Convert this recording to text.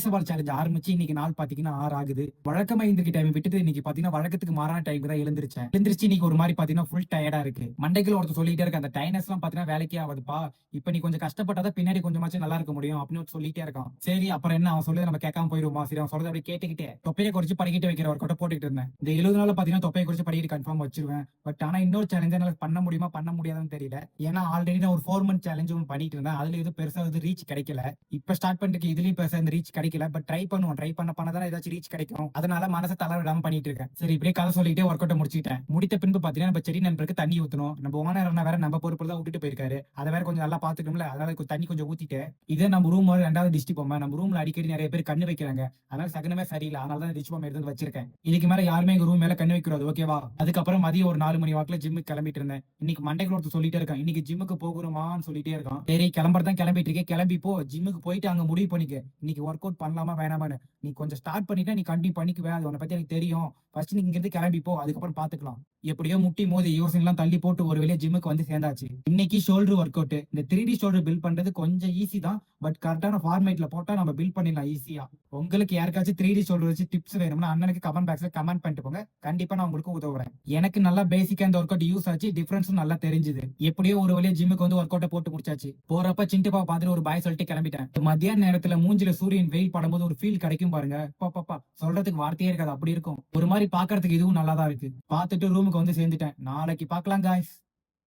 சவால் சேலஞ்ச் ஆரம்பிச்சு இன்னைக்கு நாள் பாத்தீங்கன்னா 6 ஆகுது. வழக்கமா எந்திரிக்க டைம் விட்டுட்டு இன்னைக்கு பாத்தீங்கன்னா வழக்கத்துக்கு மாறான டைம் தான் எழுந்திருச்சேன். எழுந்திருச்சு இன்னைக்கு ஒரு மாதிரி பாத்தீங்கன்னா ஃபுல் டயர்டா இருக்கு. மண்டைக்குள்ள ஒருத்தர் சொல்லிட்டே இருக்கு, அந்த டயர்னஸ் எல்லாம் பாத்தீங்கன்னா வேலைக்கே ஆகுதுப்பா. இப்ப நீ கொஞ்சம் கஷ்டப்பட்டாதான் பின்னாடி கொஞ்சமாச்சும் நல்லா இருக்க முடியும் அப்படின்னு சொல்லிட்டே இருக்கான். சரி அப்புறம் என்ன, அவன் சொல்றது நம்ம கேட்காம போயிருவோமா? சரி அவன் சொல்றதை அப்படியே கேட்டுக்கிட்டே தொப்பையை குறைச்சு படிக்கிட்டு வைக்கிற ஒரு கொட்டை போட்டுக்கிட்டு இருந்தேன். இந்த 70 நாள் பாத்தீங்கன்னா தொப்பையை குறைச்சு படிக்கிட்டு கன்ஃபார்ம் வச்சிருவேன். பட் ஆனா இன்னொரு சேலஞ்ச் என்னால பண்ண முடியுமா பண்ண முடியாதுன்னு தெரியல. ஏன்னா ஆல்ரெடி நான் ஒரு 4 மந்த் சேலஞ்ச் ஒன்று பண்ணிட்டு இருந்தேன். அதுல எதுவும் பெருசா ரீச் கிடைக்கல. இப்ப ஸ்டார்ட் பண்ணிட்டு இதுலயும் பெருசா இந்த ரீச் கிடைக்கல. பட் ட்ரை பண்ணுவோம். ட்ரை பண்ணதானே ஏதாச்சும் ரீச் கிடைக்கும். அதனால மனசை தளர விடாம பண்ணிட்டு இருக்கேன். சரி இப்படியே கதை சொல்லிட்டே ஒர்க் அவுட் முடிச்சிட்டேன். முடித்த பின்பு பாத்தீங்கன்னா நம்ம செடி நண்பருக்கு தண்ணி ஊத்தணும். நம்ம ஓனர் வேற நம்ம பொறுப்பு தான் விட்டுட்டு போயிருக்காரு. அதை வேற கொஞ்சம் நல்லா பாத்துக்கணும்ல. அதனால தண்ணி கொஞ்சம் ஊத்திட்டு இதே நம்ம ரூம் ரெண்டாவது டிஸ்ட்ரிக் போமா, நம்ம ரூம்ல அடிக்கடி நிறைய பேர் கண்ணு வைக்கிறாங்க. அதனால சகனமே சரியில்லை. அதனால தான் டிஸ்ட்ரிக் போமா எடுத்து வச்சிருக்கேன். இதுக்கு மேல யாருமே எங்க ரூம் மேல கண்ணு வைக்கிறது ஓகேவா? அதுக்கப்புறம் மதியம் ஒரு 4 மணி வாக்குல ஜிம்முக்கு கிளம்பிட்டு இருந்தேன். இன்னைக்கு மண்டைக்குள்ள ஒருத்தர் சொல்லிட்டே இருக்கான், இன்னைக்கு ஜிம்முக்கு போகிறோமான்னு சொல்லிட்டே இருக்கான். சரி கிளம்புறதான் கிளம்பிட்டு இருக்கேன். கிளம்பி போ, ஜிம்முக்கு போயிட்டு அங்க முடிவு பண்ணிக்க இன்னைக்கு ஒர்க் அவுட் பண்ணலாமா வேணாமான்னு. நீ கொஞ்சம் ஸ்டார்ட் பண்ணிட்டா நீ கண்டிப்பா பண்ணிக்குவேன். அது உன்னை பத்தி எனக்கு தெரியும். ஃபர்ஸ்ட் நீ இங்க இருந்து கிளம்பி போ, அதுக்கப்புறம் பாத்துக்கலாம். எப்படியோ முட்டி மோதி யோசனை எல்லாம் தள்ளி போட்டு ஒரு வெளியே ஜிம்முக்கு வந்து சேர்ந்தாச்சு. இன்னைக்கு ஷோல்டர் ஒர்க் அவுட். இந்த 3D ஷோல்டர் பில்ட் பண்றது கொஞ்சம் ஈஸி தான். பட் கரெக்டான ஃபார்மேட்ல போட்டா நம்ம பில்ட் பண்ணிடலாம் ஈஸியா. உங்களுக்கு யாருக்காச்சும் 3D ஷோல்டர் வச்சு டிப்ஸ் வேணும்னா அண்ணனுக்கு கமெண்ட் பாக்ஸ்ல கமெண்ட் பண்ணிட்டு போங்க. கண்டிப்பா நான் உங்களுக்கு உதவுறேன். எனக்கு நல்லா பேசிக்கா இந்த ஒர்க் அவுட் யூஸ் ஆச்சு. டிஃபரன்ஸும் நல்லா தெரிஞ்சுது. எப்படியோ ஒரு வழியா ஜிம்முக்கு வந்து ஒர்க் அவுட் போட்டு முடிச்சாச்சு. போறப்ப சிண்டுப்பா பார்த்துட்டு ஒரு பாய் சொல்லிட்டு கிளம்பிட்டேன். மத்தியான நேரத்துல மூஞ்சில சூரியன் வெயில் படும்போது ஒரு ஃபீல் கிடைக்கும் பாருங்க. பாப்பா சொல்றதுக்கு வார்த்தையே இருக்காது, அப்படி இருக்கும். ஒரு மாதிரி பாக்குறதுக்கு இதுவும் நல்லா தான் இருக்கு. பார்த்துட்டு ரூமுக்கு வந்து சேர்ந்துட்டேன். நாளைக்கு பார்க்கலாம் காய்ஸ்.